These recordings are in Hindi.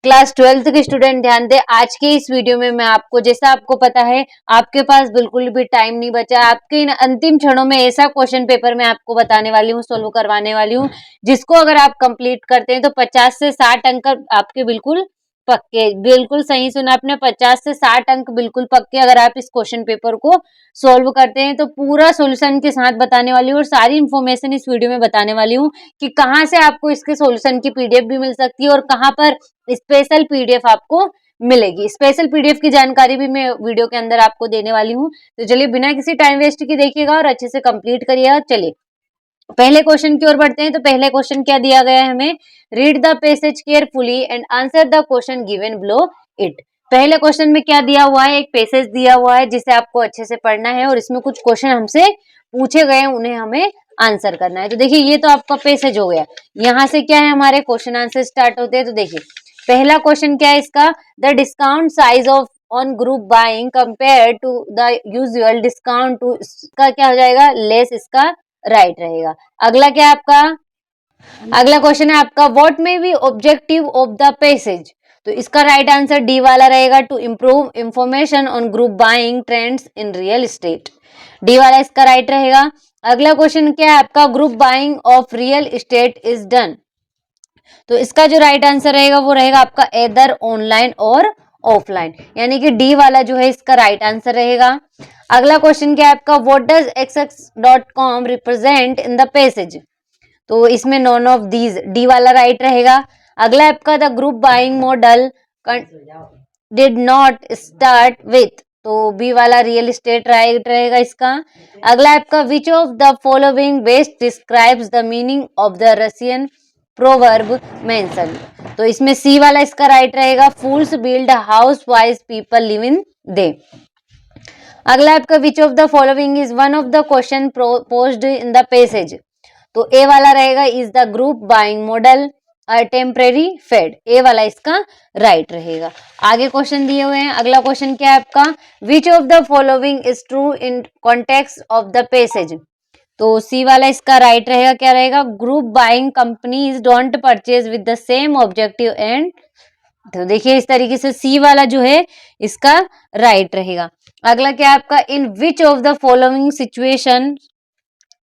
क्लास 12th के स्टूडेंट ध्यान दें। आज के इस वीडियो में मैं आपको, जैसा आपको पता है आपके पास बिल्कुल भी टाइम नहीं बचा, आपके इन अंतिम क्षणों में ऐसा क्वेश्चन पेपर मैं आपको बताने वाली हूँ, सोल्व करवाने वाली हूँ, जिसको अगर आप कंप्लीट करते हैं तो 50 से 60 अंक आपके बिल्कुल पक्के। बिल्कुल सही सुना आपने, 50 से 60 अंक बिल्कुल पक्के अगर आप इस क्वेश्चन पेपर को सोल्व करते हैं। तो पूरा सॉल्यूशन के साथ बताने वाली हूँ और सारी इन्फॉर्मेशन इस वीडियो में बताने वाली हूँ कि कहाँ से आपको इसके सॉल्यूशन की पीडीएफ भी मिल सकती है और कहाँ पर स्पेशल पीडीएफ आपको मिलेगी। स्पेशल पीडीएफ की जानकारी भी मैं वीडियो के अंदर आपको देने वाली हूँ। तो चलिए बिना किसी टाइम वेस्ट के देखिएगा और अच्छे से कंप्लीट करिएगा। चलिए पहले क्वेश्चन की ओर बढ़ते हैं। तो पहले क्वेश्चन क्या दिया गया है हमें, read the passage carefully and answer the question given below it. पहले क्वेश्चन में क्या दिया हुआ है, एक पैसेज दिया हुआ है जिसे आपको अच्छे से पढ़ना है और इसमें कुछ क्वेश्चन हमसे पूछे गए हैं, उन्हें हमें आंसर करना है। तो देखिए ये तो आपका पैसेज हो गया, यहाँ से क्या है हमारे क्वेश्चन आंसर स्टार्ट होते हैं। तो देखिए पहला क्वेश्चन क्या है इसका, the discount size of on group buying compare to the usual discount too, इसका क्या हो जाएगा, लेस इसका राइट रहेगा। अगला क्या है आपका, अगला क्वेश्चन है आपका, what may be objective of the passage. तो इसका राइट आंसर डी वाला रहेगा, to improve information on group buying trends in real estate. D वाला इसका राइट रहेगा। अगला क्वेश्चन क्या है आपका, group buying of real estate is done. तो इसका जो राइट आंसर रहेगा वो रहेगा आपका एदर ऑनलाइन और ऑफलाइन, यानी कि डी वाला जो है इसका राइट आंसर रहेगा। अगला क्वेश्चन क्या है आपका, what does xx.com represent in the passage. तो इसमें नॉन ऑफ दीज, डी वाला राइट रहेगा। अगला आपका, the group buying model did not start with, तो बी वाला रियल एस्टेट राइट रहेगा इसका। अगला आपका, which of the following best describes the meaning of the Russian proverb mention. तो इसमें सी वाला इसका राइट रहेगा, fools build house wise people live in they. अगला आपका, which of the following is one of the question posed in the passage. तो ए वाला रहेगा, is the group buying model a temporary fad, A वाला इसका राइट रहेगा। आगे क्वेश्चन दिए हुए हैं। अगला क्वेश्चन क्या है आपका, which of the following is true in context of the passage. तो सी वाला इसका राइट रहेगा, क्या रहेगा, group buying companies don't purchase with the same objective and. तो देखिए इस तरीके से सी वाला जो है इसका राइट रहेगा। अगला क्या है आपका, in which of the following situation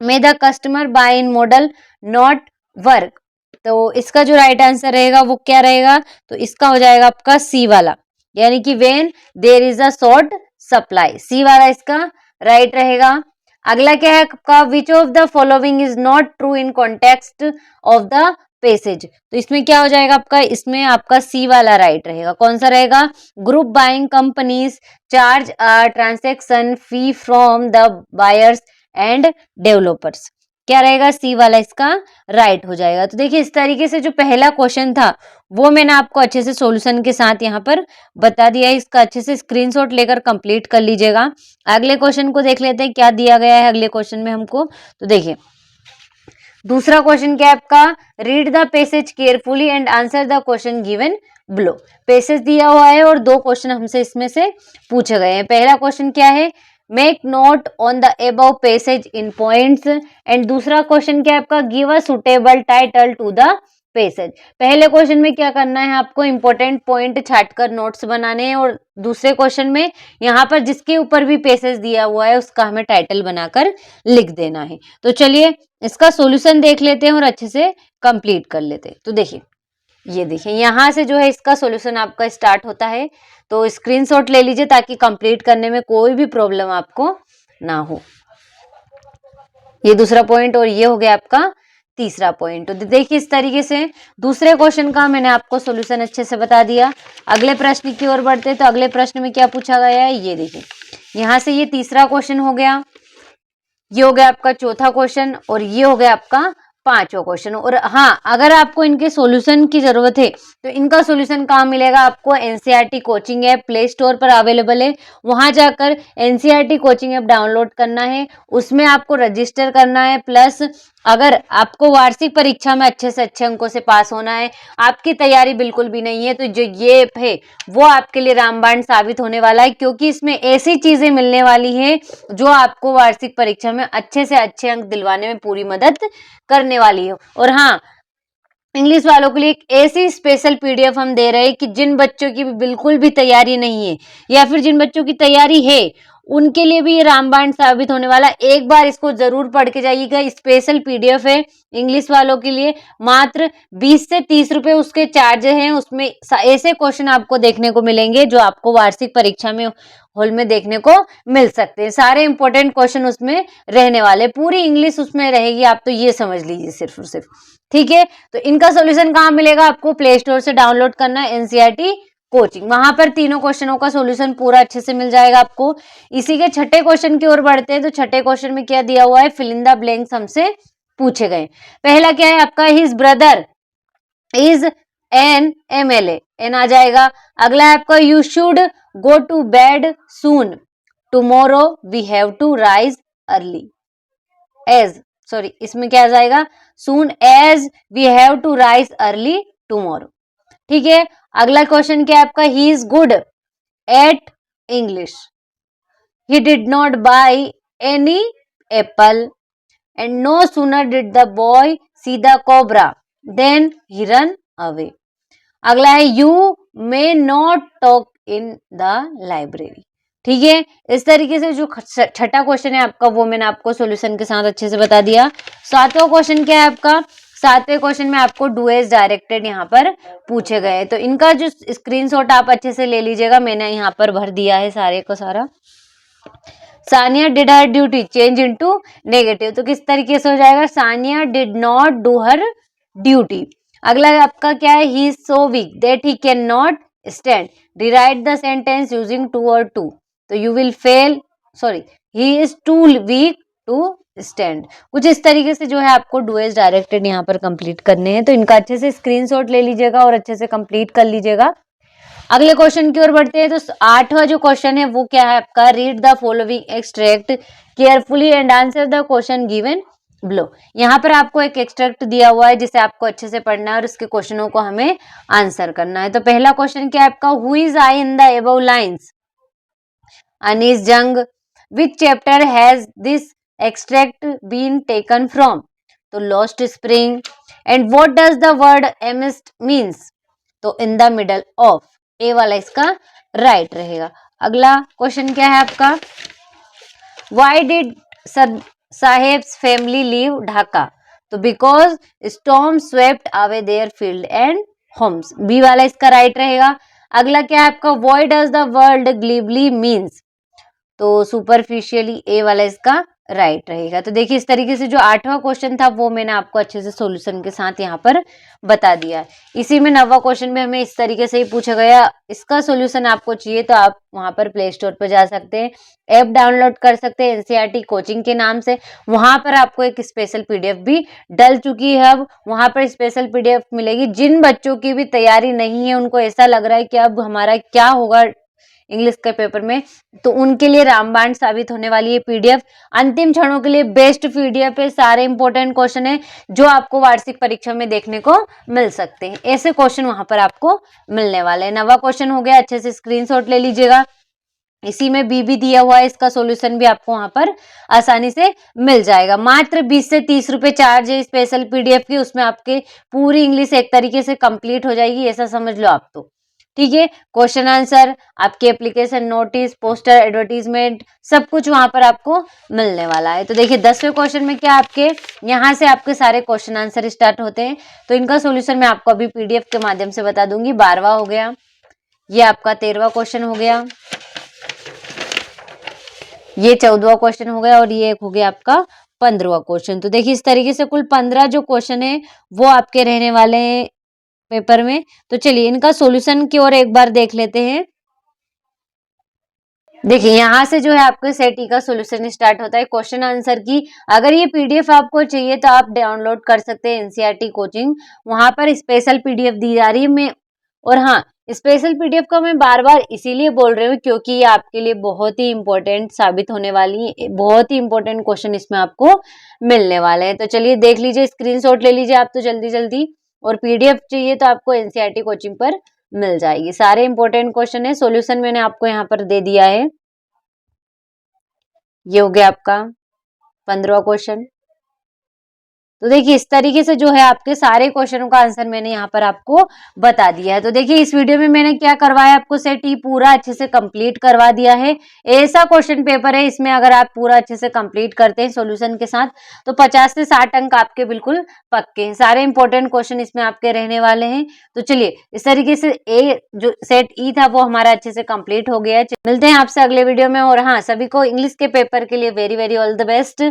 में the customer buying model not work. तो इसका जो राइट आंसर रहेगा वो क्या रहेगा, तो इसका हो जाएगा आपका सी वाला, यानी कि when there is a short supply, C वाला इसका राइट रहेगा। अगला क्या है आपका, which of the following is not true in context of the passage. तो इसमें क्या हो जाएगा आपका, इसमें आपका सी वाला राइट रहेगा। कौन सा रहेगा, group buying companies charge a transaction fee from the buyers and developers, क्या रहेगा, सी वाला इसका राइट हो जाएगा। तो देखिए इस तरीके से जो पहला क्वेश्चन था वो मैंने आपको अच्छे से सॉल्यूशन के साथ यहाँ पर बता दिया है, इसका अच्छे से स्क्रीनशॉट लेकर कंप्लीट कर लीजिएगा। अगले क्वेश्चन को देख लेते हैं क्या दिया गया है अगले क्वेश्चन में हमको। तो देखिए दूसरा क्वेश्चन क्या है आपका, read the passage carefully and answer the question given below. Passage दिया हुआ है और दो क्वेश्चन हमसे इसमें से पूछे गए हैं। पहला क्वेश्चन क्या है, make note on the above passage in points, and दूसरा क्वेश्चन क्या है आपका, give a suitable title to the passage. पहले क्वेश्चन में क्या करना है आपको, इंपॉर्टेंट पॉइंट छाटकर नोट्स बनाने हैं और दूसरे क्वेश्चन में यहाँ पर जिसके ऊपर भी पैसेज दिया हुआ है उसका हमें टाइटल बनाकर लिख देना है। तो चलिए इसका सॉल्यूशन देख लेते हैं और अच्छे से कंप्लीट कर लेते हैं। तो देखिए ये देखिए यहाँ से जो है इसका सॉल्यूशन आपका स्टार्ट होता है, तो स्क्रीनशॉट ले लीजिए ताकि कंप्लीट करने में कोई भी प्रॉब्लम आपको ना हो। ये दूसरा पॉइंट और ये हो गया आपका तीसरा पॉइंट। तो देखिए इस तरीके से दूसरे क्वेश्चन का मैंने आपको सॉल्यूशन अच्छे से बता दिया। अगले प्रश्न की ओर बढ़ते हैं। तो अगले प्रश्न में क्या पूछा गया है, ये देखिए यहाँ से ये तीसरा क्वेश्चन हो गया, ये हो गया आपका चौथा क्वेश्चन और ये हो गया आपका पांचवा क्वेश्चन। और हाँ, अगर आपको इनके सॉल्यूशन की जरूरत है तो इनका सॉल्यूशन कहाँ मिलेगा आपको, NCERT coaching app play store पर अवेलेबल है, वहां जाकर एनसीईआरटी कोचिंग ऐप डाउनलोड करना है, उसमें आपको रजिस्टर करना है। प्लस अगर आपको वार्षिक परीक्षा में अच्छे से अच्छे अंकों से पास होना है, आपकी तैयारी बिल्कुल भी नहीं है, तो जो ये ऐप है वो आपके लिए रामबाण साबित होने वाला है, क्योंकि इसमें ऐसी चीजें मिलने वाली है जो आपको वार्षिक परीक्षा में अच्छे से अच्छे अंक दिलवाने में पूरी मदद करने वाली है। और हाँ, इंग्लिश वालों के लिए एक ऐसी स्पेशल पीडीएफ हम दे रहे हैं कि जिन बच्चों की बिल्कुल भी तैयारी नहीं है या फिर जिन बच्चों की तैयारी है उनके लिए भी ये रामबाण साबित होने वाला। एक बार इसको जरूर पढ़ के जाइएगा। स्पेशल पीडीएफ है इंग्लिश वालों के लिए। मात्र 20 से 30 रुपए उसके चार्ज हैं। उसमें ऐसे क्वेश्चन आपको देखने को मिलेंगे जो आपको वार्षिक परीक्षा में हॉल में देखने को मिल सकते हैं। सारे इंपॉर्टेंट क्वेश्चन उसमें रहने वाले, पूरी इंग्लिश उसमें रहेगी। आप तो ये समझ लीजिए सिर्फ और सिर्फ। ठीक है, तो इनका सोल्यूशन कहाँ मिलेगा? आपको प्ले स्टोर से डाउनलोड करना है एनसीईआरटी कोचिंग। वहां पर तीनों क्वेश्चनों का सॉल्यूशन पूरा अच्छे से मिल जाएगा आपको। इसी के छठे क्वेश्चन की ओर बढ़ते हैं। तो छठे क्वेश्चन में क्या दिया हुआ है? फिल इन द ब्लैंक्स हमसे पूछे गए। पहला क्या है आपका? His brother is an MLA, an आ जाएगा। अगला है आपका you should go to bed soon, tomorrow we have to rise early. As sorry, इसमें क्या आ जाएगा? Soon as we have to rise early tomorrow. ठीक है, अगला क्वेश्चन क्या है आपका? He is good at English, he did not buy any apple, and no sooner did the boy see the cobra than he run away. अगला है you may not talk in the library. ठीक है, इस तरीके से जो छठा क्वेश्चन है आपका वो मैंने आपको सॉल्यूशन के साथ अच्छे से बता दिया। सातवां क्वेश्चन क्या है आपका? सातवें क्वेश्चन में आपको डू एज डायरेक्टेड यहाँ पर पूछे गए। तो इनका जो स्क्रीनशॉट आप अच्छे से ले लीजिएगा, मैंने यहाँ पर भर दिया है सारे को सारा। Sania did her duty change into negative, तो किस तरीके से हो जाएगा? Sania did not do her duty. अगला आपका क्या है? He is so weak that he can not stand, rewrite the sentence using too और टू, तो you will fail, sorry, he is too weak to stand. कुछ इस तरीके से जो है आपको डू एज डायरेक्टेड यहाँ पर कंप्लीट करने हैं। तो इनका अच्छे से स्क्रीनशॉट ले लीजिएगा और अच्छे से कंप्लीट कर लीजिएगा। अगले क्वेश्चन की ओर बढ़ते हैं। तो आठवां जो क्वेश्चन है वो क्या है आपका? Read the following extract carefully and answer the question given below. यहाँ पर आपको एक एक्सट्रैक्ट दिया हुआ है जिसे आपको अच्छे से पढ़ना है और इसके क्वेश्चनों को हमें आंसर करना है। तो पहला क्वेश्चन क्या है आपका? Who is I in the above lines? Anees Jung. Which chapter has this extract been taken from? तो lost spring. And what does the word amidst means? तो in the middle of. A वाला इसका राइट रहेगा। अगला क्वेश्चन क्या है आपका? Why did Saheb's family leave Dhaka? तो because storm swept away their field and homes. B वाला इसका राइट रहेगा। अगला क्या है आपका? Why does the word glibly means? तो सुपरफिशियली। ए वाला इसका राइट रहेगा। तो देखिए इस तरीके से जो आठवां क्वेश्चन था वो मैंने आपको अच्छे से सॉल्यूशन के साथ यहाँ पर बता दिया। इसी में नौवां क्वेश्चन में हमें इस तरीके से ही पूछा गया। इसका सॉल्यूशन आपको चाहिए तो आप वहां पर प्ले स्टोर पर जा सकते हैं, ऐप डाउनलोड कर सकते हैं एनसीईआरटी कोचिंग के नाम से। वहां पर आपको एक स्पेशल पीडीएफ भी डल चुकी है। अब वहां पर स्पेशल पीडीएफ मिलेगी। जिन बच्चों की भी तैयारी नहीं है, उनको ऐसा लग रहा है कि अब हमारा क्या होगा इंग्लिश के पेपर में, तो उनके लिए रामबाण साबित होने वाली है पीडीएफ। अंतिम क्षणों के लिए बेस्ट पीडीएफ है। सारे इंपॉर्टेंट क्वेश्चन है जो आपको वार्षिक परीक्षा में देखने को मिल सकते हैं। ऐसे क्वेश्चन वहां पर आपको मिलने वाले हैं। नवा क्वेश्चन हो गया, अच्छे से स्क्रीनशॉट ले लीजिएगा। इसी में बी भी दिया हुआ है, इसका सॉल्यूशन भी आपको वहां पर आसानी से मिल जाएगा। मात्र 20 से 30 रुपए चार्ज है स्पेशल पीडीएफ की। उसमें आपके पूरी इंग्लिश एक तरीके से कंप्लीट हो जाएगी, ऐसा समझ लो आप तो। ठीक है, क्वेश्चन आंसर, आपके एप्लीकेशन, नोटिस, पोस्टर, एडवर्टीजमेंट, सब कुछ वहां पर आपको मिलने वाला है। तो देखिए 10वें क्वेश्चन में क्या आपके यहाँ से आपके सारे क्वेश्चन आंसर स्टार्ट होते हैं। तो इनका सोल्यूशन मैं आपको अभी पीडीएफ के माध्यम से बता दूंगी। 12वां हो गया, ये आपका 13वां क्वेश्चन हो गया, ये 14वां क्वेश्चन हो गया और ये एक हो गया आपका 15वां क्वेश्चन। तो देखिए इस तरीके से कुल 15 जो क्वेश्चन है वो आपके रहने वाले हैं पेपर में। तो चलिए इनका सॉल्यूशन की ओर एक बार देख लेते हैं। देखिए यहाँ से जो है आपके सेट ई का सॉल्यूशन स्टार्ट होता है क्वेश्चन आंसर की। अगर ये पीडीएफ आपको चाहिए तो आप डाउनलोड कर सकते हैं एनसीईआरटी कोचिंग, वहां पर स्पेशल पीडीएफ दी जा रही है। मैं और हाँ, स्पेशल पीडीएफ का मैं बार बार इसीलिए बोल रही हूँ क्योंकि ये आपके लिए बहुत ही इंपॉर्टेंट साबित होने वाली है। बहुत ही इंपॉर्टेंट क्वेश्चन इसमें आपको मिलने वाले हैं। तो चलिए देख लीजिए, स्क्रीनशॉट ले लीजिए आप तो जल्दी जल्दी। और पीडीएफ चाहिए तो आपको एनसीईआरटी कोचिंग पर मिल जाएगी। सारे इंपॉर्टेंट क्वेश्चन है, सॉल्यूशन मैंने आपको यहाँ पर दे दिया है। ये हो गया आपका 15वां क्वेश्चन। तो देखिए इस तरीके से जो है आपके सारे क्वेश्चनों का आंसर मैंने यहाँ पर आपको बता दिया है। तो देखिए इस वीडियो में मैंने क्या करवाया, आपको सेट ई पूरा अच्छे से कंप्लीट करवा दिया है। ऐसा क्वेश्चन पेपर है, इसमें अगर आप पूरा अच्छे से कंप्लीट करते हैं सॉल्यूशन के साथ तो 50 से 60 अंक आपके बिल्कुल पक्के हैं। सारे इंपॉर्टेंट क्वेश्चन इसमें आपके रहने वाले हैं। तो चलिए इस तरीके से ए जो सेट ई था वो हमारा अच्छे से कंप्लीट हो गया है। मिलते हैं आपसे अगले वीडियो में। और हाँ, सभी को इंग्लिश के पेपर के लिए very very all the best.